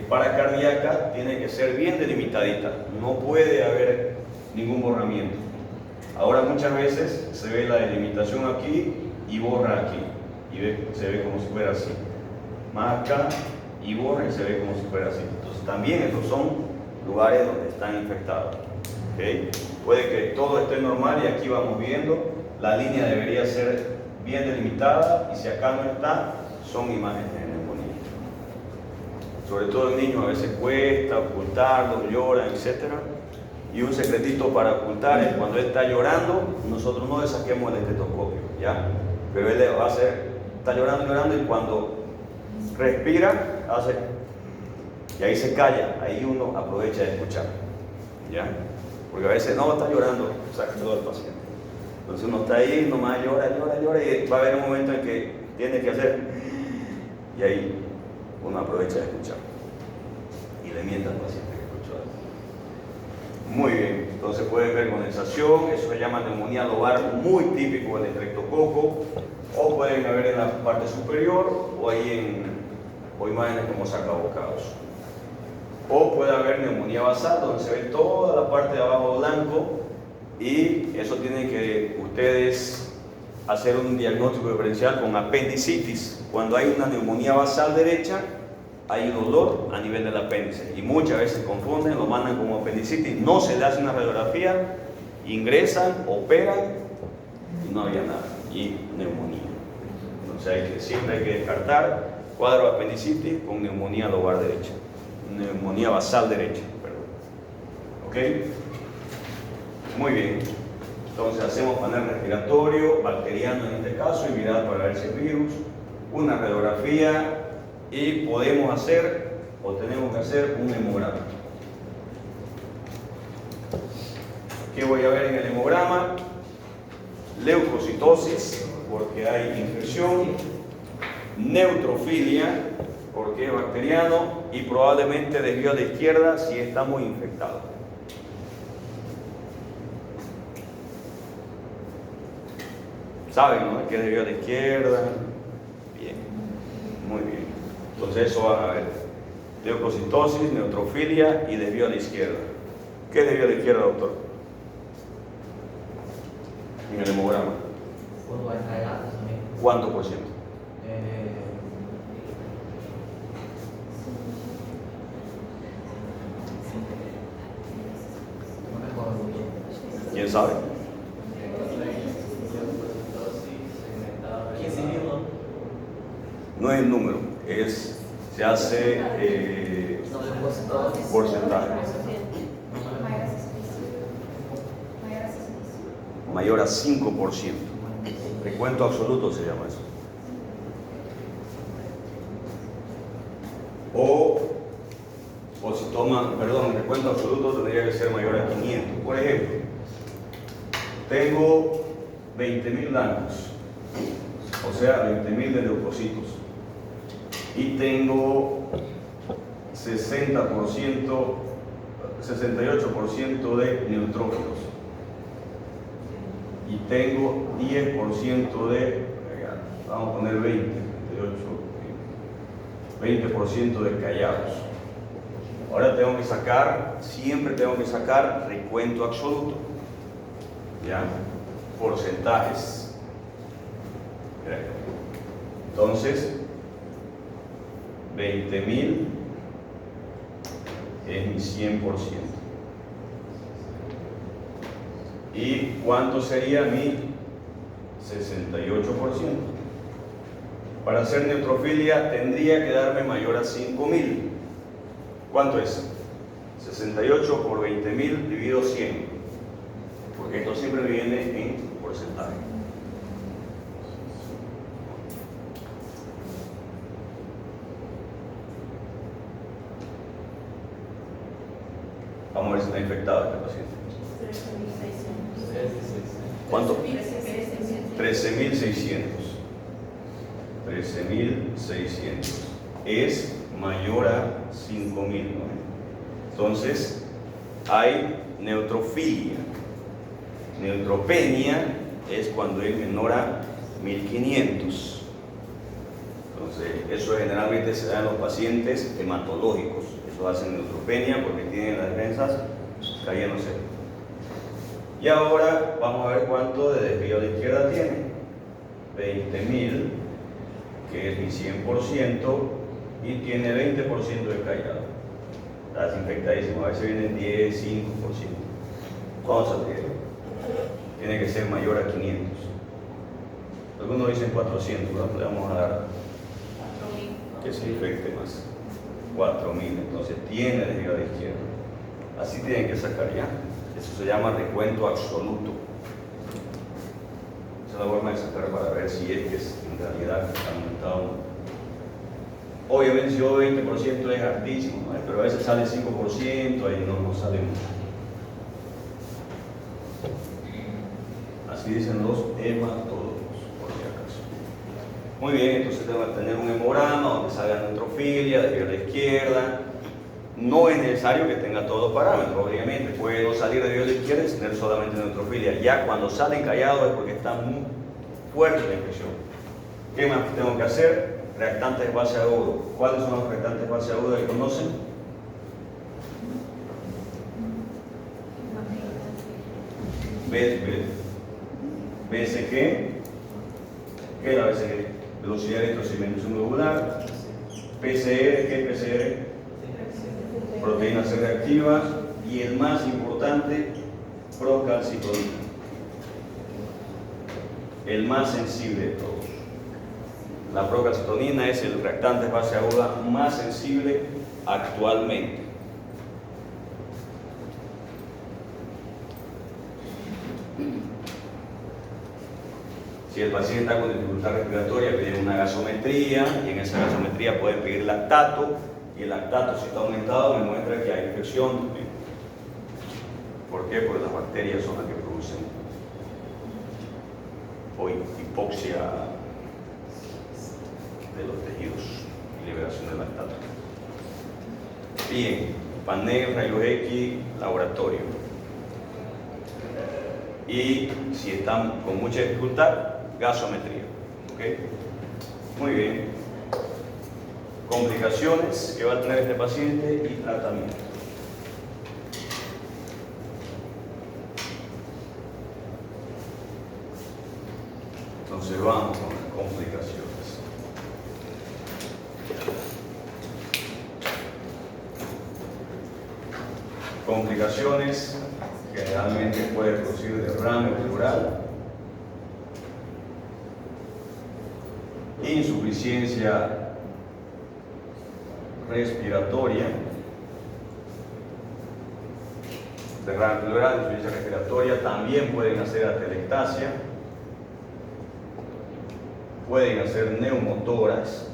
paracardíaca tiene que ser bien delimitadita. No puede haber ningún borramiento. Ahora muchas veces se ve la delimitación aquí y borra aquí. Y se ve como si fuera así. Más acá y borra y se ve como si fuera así. Entonces también estos son lugares donde están infectados. ¿Okay? Puede que todo esté normal y aquí vamos viendo, la línea debería ser bien delimitada y si acá no está, son imágenes de neumonía. Sobre todo en niños a veces cuesta ocultarlo, lloran, etc. Y un secretito para ocultar es cuando él está llorando, nosotros no le saquemos el estetoscopio, ¿ya? Pero él va a hacer, está llorando y cuando respira, hace, y ahí se calla, ahí uno aprovecha de escuchar, ¿ya? Porque a veces no está llorando, saca todo el paciente. Entonces uno está ahí, nomás llora y va a haber un momento en que tiene que hacer y ahí uno aprovecha de escuchar y le mienta al paciente que escuchó algo. Muy bien, entonces pueden ver condensación, eso se llama neumonía lobar, muy típico del estreptococo, o pueden haber en la parte superior o ahí o imágenes como sacabocados. O puede haber neumonía basal, donde se ve toda la parte de abajo blanco y eso tienen que ustedes hacer un diagnóstico diferencial con apendicitis. Cuando hay una neumonía basal derecha, hay dolor a nivel del apéndice y muchas veces confunden, lo mandan como apendicitis, no se le hace una radiografía, ingresan, operan y no había nada, y neumonía. Entonces siempre hay que descartar cuadro de apendicitis con neumonía lobar derecha. Neumonía basal derecha, perdón. ¿Ok? Muy bien. Entonces hacemos panel respiratorio, bacteriano en este caso, y viral para ver si es virus, una radiografía y podemos hacer o tenemos que hacer un hemograma. ¿Qué voy a ver en el hemograma? Leucocitosis, porque hay infección, neutrofilia, porque es bacteriano, y probablemente desvío a la izquierda si está muy infectado. ¿Saben, no? ¿Qué es desvío a la izquierda? Bien, muy bien. Entonces eso van a ver. Leucocitosis, neutrofilia y desvío a la izquierda. ¿Qué es desvío a la izquierda, doctor? En el hemograma. Quando vai caiado também. ¿Cuánto por ciento? Não recordo. ¿Quién sabe? 15.000, No es el número, se hace Não, é porcentagem. Porcentaje. Mayor a 5%. Recuento absoluto se llama eso. O si toman, perdón, recuento absoluto tendría que ser mayor a 500. Por ejemplo, tengo 20.000 blancos, o sea, 20.000 de leucocitos, y tengo 68% de neutrófilos, y tengo 10% de, vamos a poner 20% de callados. Ahora tengo que sacar, siempre tengo que sacar recuento absoluto, ¿ya? Porcentajes. Entonces, 20.000 es mi 100%. ¿Y cuánto sería mi 68%? Para hacer neutrofilia tendría que darme mayor a 5.000. ¿Cuánto es? 68 por 20.000 dividido 100. Porque esto siempre viene en porcentaje. Vamos a ver si está infectado este paciente. ¿Cuánto? 13.600. 13.600 es mayor a 5.000, ¿no? Entonces hay neutrofilia. Neutropenia es cuando es menor a 1.500. Entonces eso generalmente se da en los pacientes hematológicos. Eso hacen neutropenia porque tienen las defensas cayéndose. Y ahora vamos a ver cuánto de desvío a la izquierda tiene. 20.000, que es mi 100%, y tiene 20% de callado. Está desinfectadísimo. A veces vienen 10, 5%. ¿Cuándo saldría? Tiene que ser mayor a 500. Algunos dicen 400, ¿no? Le vamos a dar que se infecte más. 4.000, entonces tiene desvío a la izquierda. Así tienen que sacar ya. Eso se llama recuento absoluto. Esa es la forma de sacar para ver si es que en realidad está aumentado o no. Obviamente si yo 20% es altísimo, ¿no? Pero a veces sale 5%, ahí no sale mucho. Así dicen los hematólogos, por si acaso. Muy bien, entonces tengo que tener un hemograma donde salga neutrofilia, desvío a la izquierda. No es necesario que tenga todos los parámetros, obviamente. Puede no salir desvío a la izquierda y tener solamente neutrofilia. Ya cuando salen callados es porque está muy fuerte la infección. ¿Qué más tengo que hacer? Reactantes de fase aguda. ¿Cuáles son los reactantes de fase aguda que conocen? BSG. ¿Qué es la BSG? Velocidad de electrosimulación globular. PCR. ¿Qué es PCR? Proteína C reactiva. Y el más importante, procalcitonina. El más sensible de todos. La procalcitonina es el reactante de fase aguda más sensible actualmente. Si el paciente está con dificultad respiratoria, piden una gasometría y en esa gasometría pueden pedir lactato, y el lactato, si está aumentado, me muestra que hay infección también. ¿Por qué? Porque las bacterias son las que producen hipoxia de los tejidos y liberación de lactato. Bien, panel, rayos X, laboratorio. Y si están con mucha dificultad, gasometría. ¿Okay? Muy bien. Complicaciones que va a tener este paciente y tratamiento. Entonces vamos con las complicaciones. Complicaciones generalmente puede producir derrame pleural, insuficiencia respiratoria, derrame pleural, insuficiencia respiratoria, también pueden hacer atelectasia, pueden hacer neumotórax,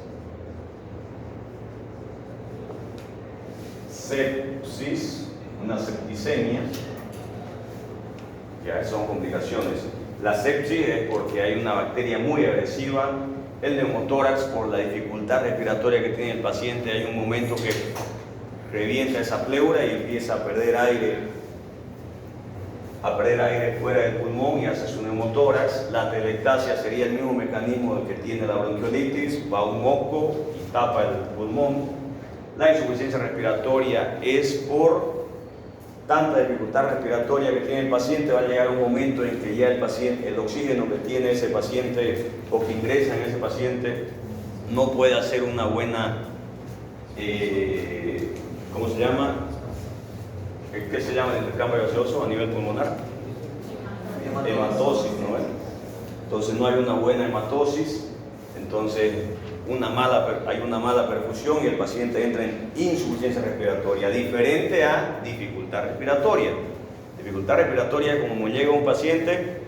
sepsis, una septicemia, ya son complicaciones. La sepsis es porque hay una bacteria muy agresiva, el neumotórax por la dificultad respiratoria que tiene el paciente, hay un momento que revienta esa pleura y empieza a perder aire fuera del pulmón y hace su neumotórax. La atelectasia sería el mismo mecanismo del que tiene la bronquiolitis, va un moco y tapa el pulmón. La insuficiencia respiratoria es por tanta dificultad respiratoria que tiene el paciente, va a llegar un momento en que ya el oxígeno que tiene ese paciente o que ingresa en ese paciente no puede hacer una buena, ¿cómo se llama? ¿Qué se llama el intercambio gaseoso a nivel pulmonar? Hematosis, ¿no? Entonces no hay una buena hematosis, entonces hay una mala perfusión y el paciente entra en insuficiencia respiratoria, diferente a dificultad respiratoria. Dificultad respiratoria es como llega un paciente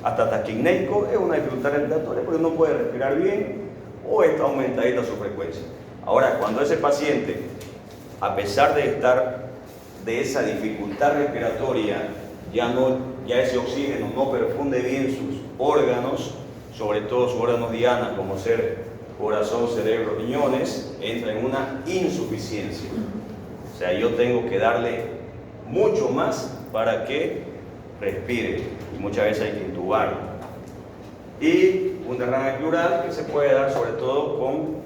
hasta taquipneico, es una dificultad respiratoria porque no puede respirar bien o está aumentadita su frecuencia. Ahora, cuando ese paciente, a pesar de estar de esa dificultad respiratoria, ya ese oxígeno no perfunde bien sus órganos, sobre todo sus órganos diana, como ser corazón, cerebro, riñones, entra en una insuficiencia. O sea, yo tengo que darle mucho más para que respire y muchas veces hay que intubarlo. Y un derrame pleural que se puede dar sobre todo con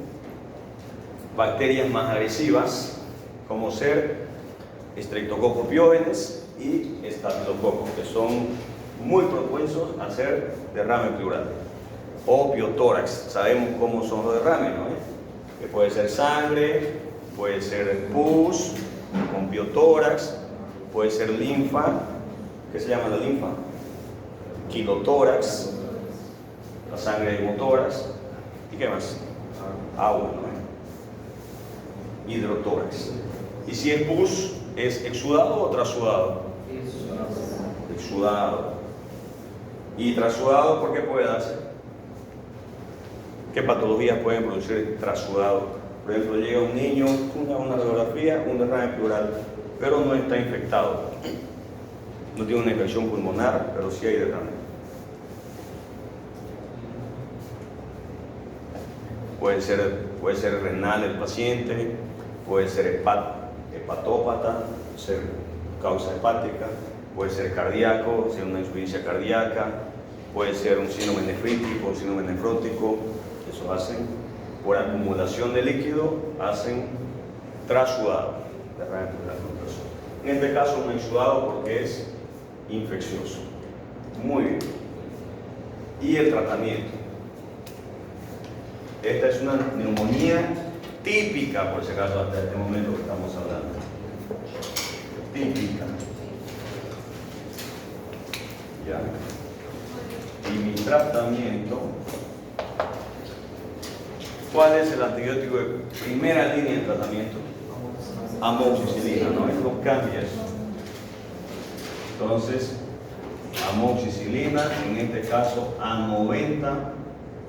bacterias más agresivas, como ser Streptococcus pyogenes y Staphylococcus, que son muy propensos a hacer derrame pleural. O biotórax, sabemos cómo son los derrames, ¿no? Que puede ser sangre, puede ser pus con biotórax, puede ser linfa. ¿Qué se llama la linfa? Quilotórax, la sangre de hemotórax. ¿Y qué más? Agua, ¿no? Hidrotórax. Y si es pus, ¿es exudado o trasudado? Exudado. ¿Y trasudado por qué puede darse? ¿Qué patologías pueden producir trasudado? Por ejemplo, llega un niño, una radiografía, un derrame pleural, pero no está infectado. No tiene una infección pulmonar, pero sí hay derrame. Puede ser renal el paciente, puede ser hepatópata, puede ser causa hepática, puede ser cardíaco, ser una insuficiencia cardíaca, puede ser un síndrome nefrítico, un síndrome nefrótico. Eso hacen, por acumulación de líquido, hacen trasudado. En este caso no exudado porque es infeccioso. Muy bien. Y el tratamiento. Esta es una neumonía típica, por si acaso, hasta este momento que estamos hablando. Típica. Ya. Y mi tratamiento. ¿Cuál es el antibiótico de primera línea de tratamiento? Amoxicilina, ¿no? No cambia eso. Entonces, amoxicilina, en este caso, a 90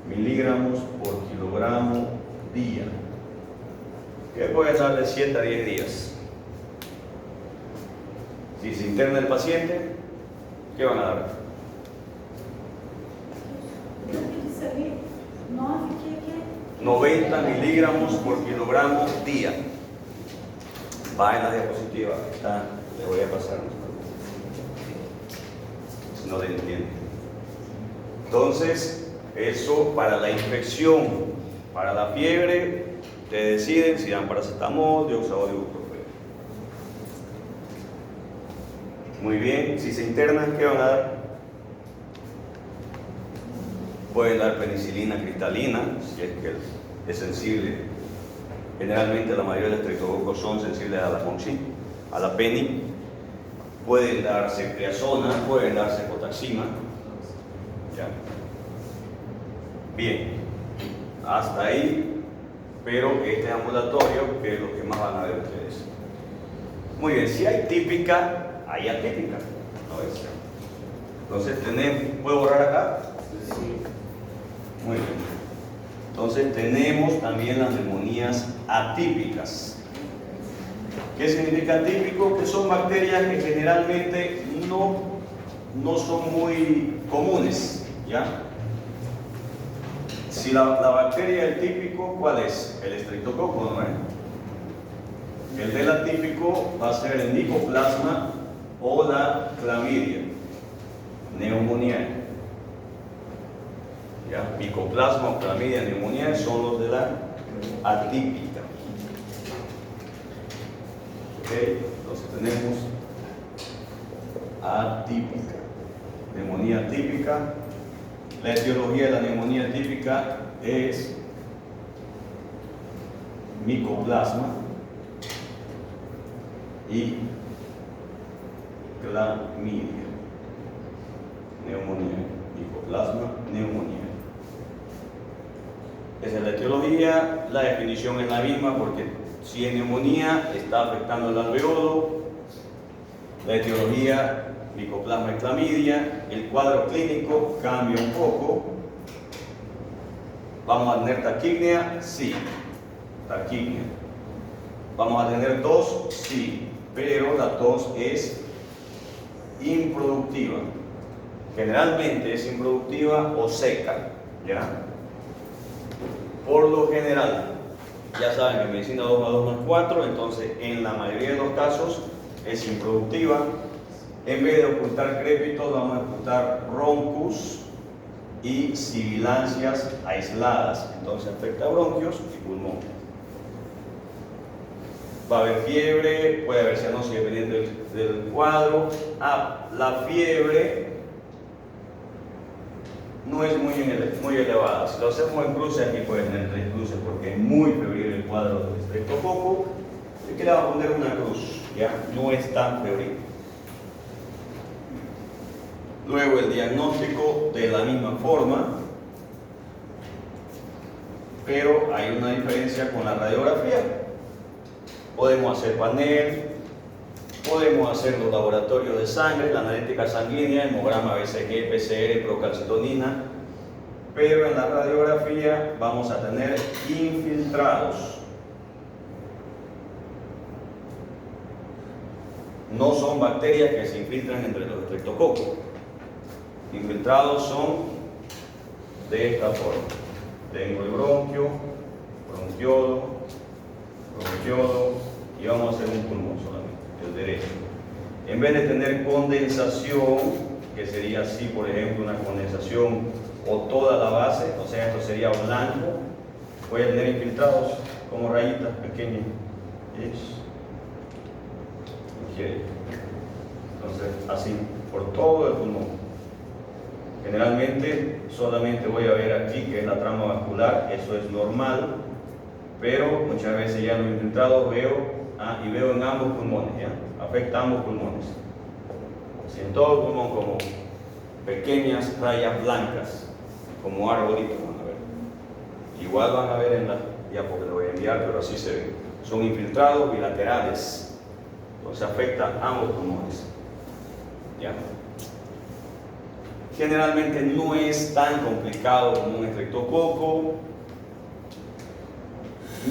miligramos por kilogramo día. Que puede dar de 7 a 10 días. Si se interna el paciente, ¿qué van a dar? Yo quise saber, 9, ¿qué? 90 miligramos por kilogramo día. Va en la diapositiva, está, le voy a pasar. Si no le entiende. Entonces, eso para la infección, para la fiebre, ustedes deciden si dan paracetamol, dioxazol, ibuprofeno. Muy bien, si se internan, ¿qué van a dar? Pueden dar penicilina cristalina, si es que es sensible. Generalmente la mayoría de los estreptococos son sensibles a la moxi, a la peni. Pueden dar ceftriaxona, pueden dar cefotaxima. ¿Ya? Bien, hasta ahí, pero este es ambulatorio, que es lo que más van a ver ustedes. Muy bien, si hay típica, hay atípicas, ¿no ves? Entonces ¿puedo borrar acá? Sí. Muy bien. Entonces tenemos también las neumonías atípicas. ¿Qué significa atípico? Que son bacterias que generalmente no son muy comunes, ¿ya? Si la bacteria del típico, ¿cuál es? El estreptococo, ¿no es? El del atípico va a ser el Mycoplasma o la clamidia pneumoniae. ¿Ya? Mycoplasma o clamidia pneumoniae son los de la atípica. ¿Ok? Entonces tenemos atípica, neumonía típica. La etiología de la neumonía típica es micoplasma y clamidia. Neumonía, micoplasma, neumonía. Esa es la etiología. La definición es la misma porque si es neumonía está afectando el alveolo. La etiología, micoplasma y clamidia. El cuadro clínico cambia un poco. ¿Vamos a tener taquipnea? Sí, taquipnea. ¿Vamos a tener tos? Sí, pero la tos es improductiva. Generalmente es improductiva o seca, ¿ya? Por lo general, ya saben que en medicina 2 más 2 más 4, entonces en la mayoría de los casos es improductiva. En vez de ocultar crépitos, vamos a ocultar roncus y sibilancias aisladas. Entonces afecta bronquios y pulmón. Va a haber fiebre, puede haber cianosis dependiendo del cuadro. La fiebre no es muy elevada. Si lo hacemos en cruces, aquí pueden tener 3 cruces porque es muy febril el cuadro del estreptococo. Aquí le vamos a poner una cruz, ¿ya? No es tan febril. Luego el diagnóstico de la misma forma, pero hay una diferencia con la radiografía. Podemos hacer panel, podemos hacer los laboratorios de sangre, la analítica sanguínea, hemograma BCG, PCR, procalcitonina, pero en la radiografía vamos a tener infiltrados. No son bacterias que se infiltran entre los estreptococos. Infiltrados son de esta forma. Tengo el bronquio, bronquiodo, y vamos a hacer un pulmón solamente, el derecho. En vez de tener condensación, que sería así, por ejemplo, una condensación o toda la base, o sea, esto sería blanco, voy a tener infiltrados como rayitas pequeñas. Entonces, así, por todo el pulmón. Generalmente solamente voy a ver aquí que es la trama vascular, eso es normal, pero muchas veces ya los infiltrados veo en ambos pulmones, ¿ya? Afecta a ambos pulmones. Así, en todo el pulmón como pequeñas rayas blancas, como arbolitos van a ver. Igual van a ver en la diapo que lo voy a enviar, pero así se ve. Son infiltrados bilaterales, entonces afecta a ambos pulmones, ¿ya? Generalmente no es tan complicado como un estreptococo,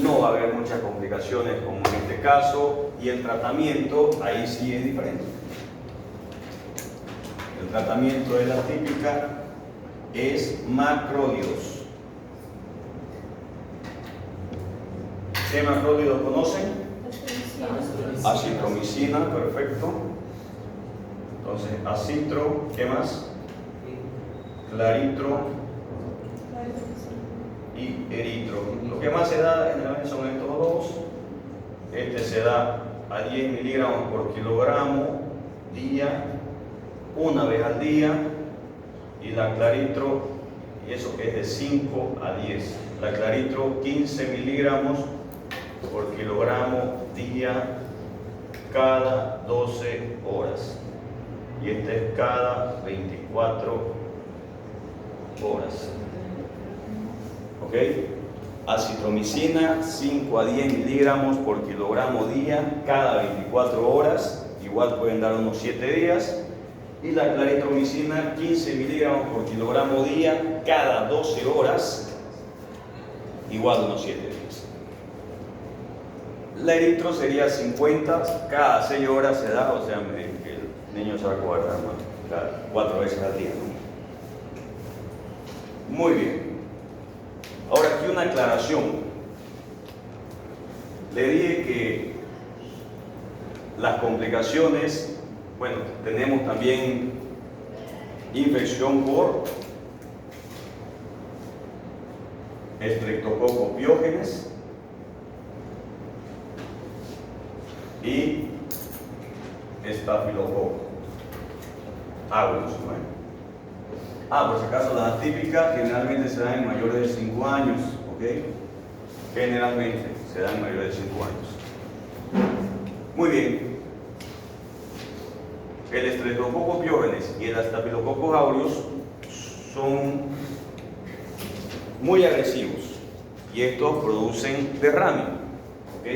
no va a haber muchas complicaciones como en este caso, y el tratamiento ahí sí es diferente. El tratamiento de la típica es macrólidos. ¿Qué macrólidos conocen? Acitromicina, perfecto. Entonces, acitro, ¿qué más? Claritro y eritro. Lo que más se da generalmente son estos dos. Este se da a 10 miligramos por kilogramo día, una vez al día, y la claritro, y eso que es de 5 a 10. La claritro 15 miligramos por kilogramo día cada 12 horas. Y este es cada 24 horas. ¿Ok? Acitromicina 5 a 10 miligramos por kilogramo día cada 24 horas, igual pueden dar unos 7 días. Y la claritromicina, 15 miligramos por kilogramo día, cada 12 horas, igual unos 7 días. La eritro sería 50, cada 6 horas se da, o sea, que el niño se va a guardar cada 4 veces al día, ¿no? Muy bien. Ahora aquí una aclaración. Le dije que las complicaciones, bueno, tenemos también infección por Streptococcus pyogenes y Staphylococcus aureus, ¿no? Por si acaso, las atípicas generalmente se dan en mayores de 5 años, ¿ok? Generalmente se dan en mayores de 5 años. Muy bien. El Streptococcus pyogenes y el Staphylococcus aureus son muy agresivos y estos producen derrame, ¿ok?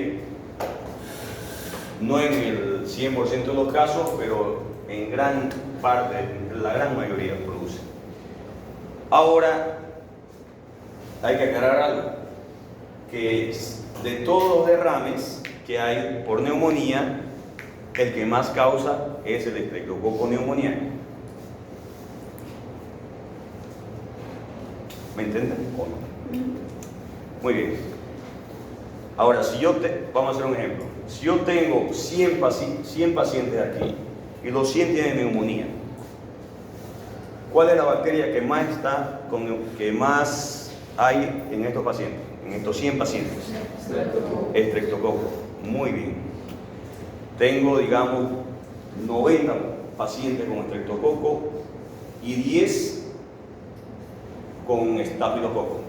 No en el 100% de los casos, pero en gran parte, la gran mayoría producen. Ahora, hay que aclarar algo, que de todos los derrames que hay por neumonía, el que más causa es el Streptococcus pneumoniae. ¿Me entienden o no? Muy bien. Ahora, vamos a hacer un ejemplo. Si yo tengo 100 pacientes aquí y los 100 tienen neumonía, ¿cuál es la bacteria que más hay en estos pacientes? En estos 100 pacientes. Streptococcus. Muy bien. Tengo, digamos, 90 pacientes con Streptococcus y 10 con Staphylococcus.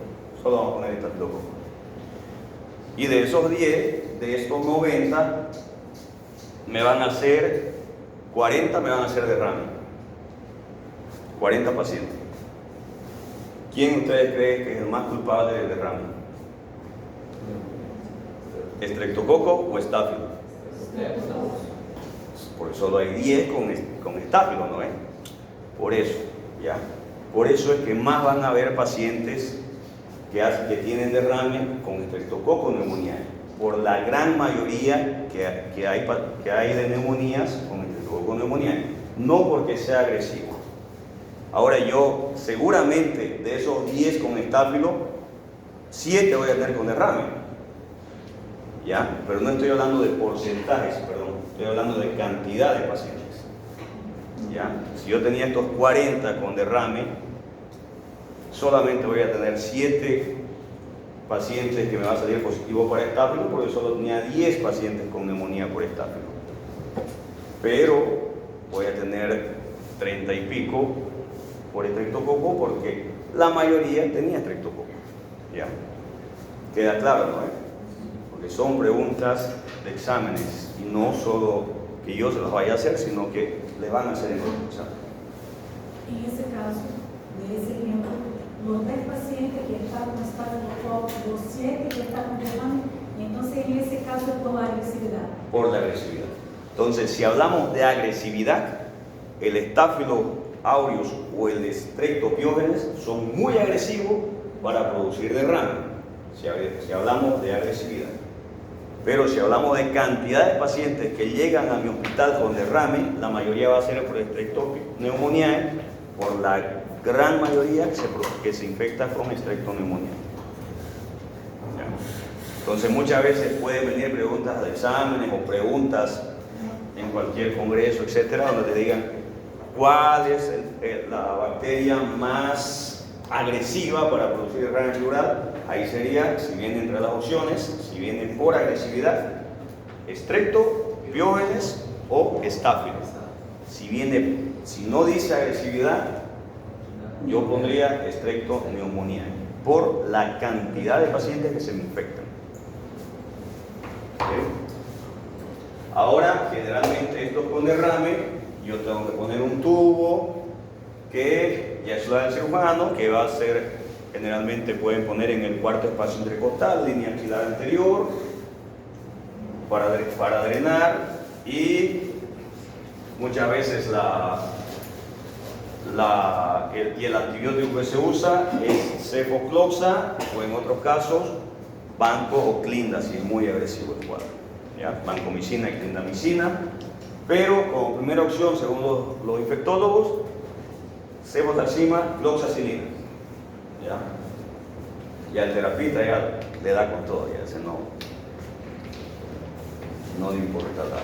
Solo vamos a poner Staphylococcus. Y de esos 10, de estos 90, 40 me van a hacer derrame. 40 pacientes. ¿Quién ustedes creen que es el más culpable del derrame? ¿Streptococcus o Staphylo? Porque solo hay 10 con Staphylo, ¿no es? Por eso, ¿ya? Por eso es que más van a haber pacientes que tienen derrame con Streptococcus pneumoniae, por la gran mayoría que hay de neumonías con Streptococcus pneumoniae, no porque sea agresivo. Ahora yo, seguramente de esos 10 con Staphylo, 7 voy a tener con derrame, ¿ya? Pero no estoy hablando de porcentajes, perdón, estoy hablando de cantidad de pacientes, ¿ya? Si yo tenía estos 40 con derrame, solamente voy a tener 7 pacientes que me va a salir positivo para Staphylo, porque solo tenía 10 pacientes con neumonía por Staphylo. Pero voy a tener 30 y pico por Streptococcus, porque la mayoría tenía Streptococcus. ¿Ya? Queda claro, ¿no? Porque son preguntas de exámenes y no solo que yo se las vaya a hacer, sino que le van a hacer en otro examen. En ese caso, de ese ejemplo, los 10 pacientes que están con Staphylococcus, los 7 que están con derrame, entonces en ese caso es por la agresividad. Por la agresividad. Entonces, si hablamos de agresividad, el Staphylo aureus o el Streptopiógenes son muy agresivos para producir derrame, si hablamos de agresividad. Pero si hablamos de cantidad de pacientes que llegan a mi hospital con derrame, la mayoría va a ser por Streptococcus pneumoniae, por la gran mayoría que se infecta con Streptococcus. Entonces muchas veces pueden venir preguntas de exámenes o preguntas en cualquier congreso, etcétera, donde te digan cuál es la bacteria más agresiva para producir derrame pleural. Ahí sería, si viene entre las opciones, si viene por agresividad, Streptopiógenes o Staphylo. Si no dice agresividad, yo pondría Streptoneumoniae por la cantidad de pacientes que se me infectan. ¿Okay? Ahora, generalmente esto con derrame, yo tengo que poner un tubo que ya es la del cirujano, que va a ser, generalmente pueden poner en el cuarto espacio intercostal, línea axilar anterior, para drenar, y muchas veces el antibiótico que se usa es cefacloxa o en otros casos banco o clinda, si es muy agresivo el cuadro. ¿Ya? Vancomicina y clindamicina, pero como primera opción, según los infectólogos, cefotaxima, cloxacilina. ¿Ya? Y al terapista ya le da con todo, ya ese no le importa nada.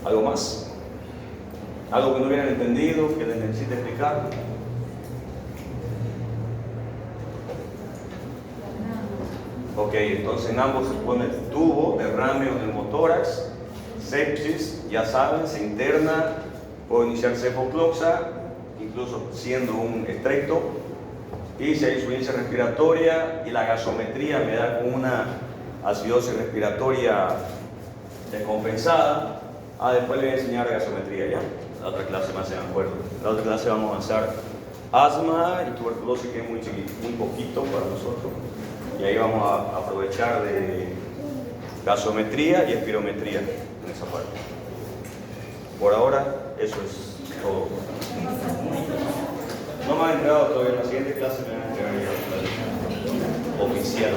¿Algo más? ¿Algo que no hubieran entendido, que les necesite explicar? Ok, entonces en ambos se pone el tubo, derrame o neumotórax, sepsis, ya saben, se interna, puede iniciar cefacloxa, incluso siendo un extracto, y si hay insuficiencia respiratoria y la gasometría me da con una acidosis respiratoria descompensada. Después les voy a enseñar gasometría ya, la otra clase más se me acuerdo. La otra clase vamos a avanzar asma y tuberculosis, que es muy poquito para nosotros. Y ahí vamos a aprovechar de gasometría y espirometría en esa parte. Por ahora, eso es todo. No me han entrado todavía, en la siguiente clase me van a entregar ya oficial.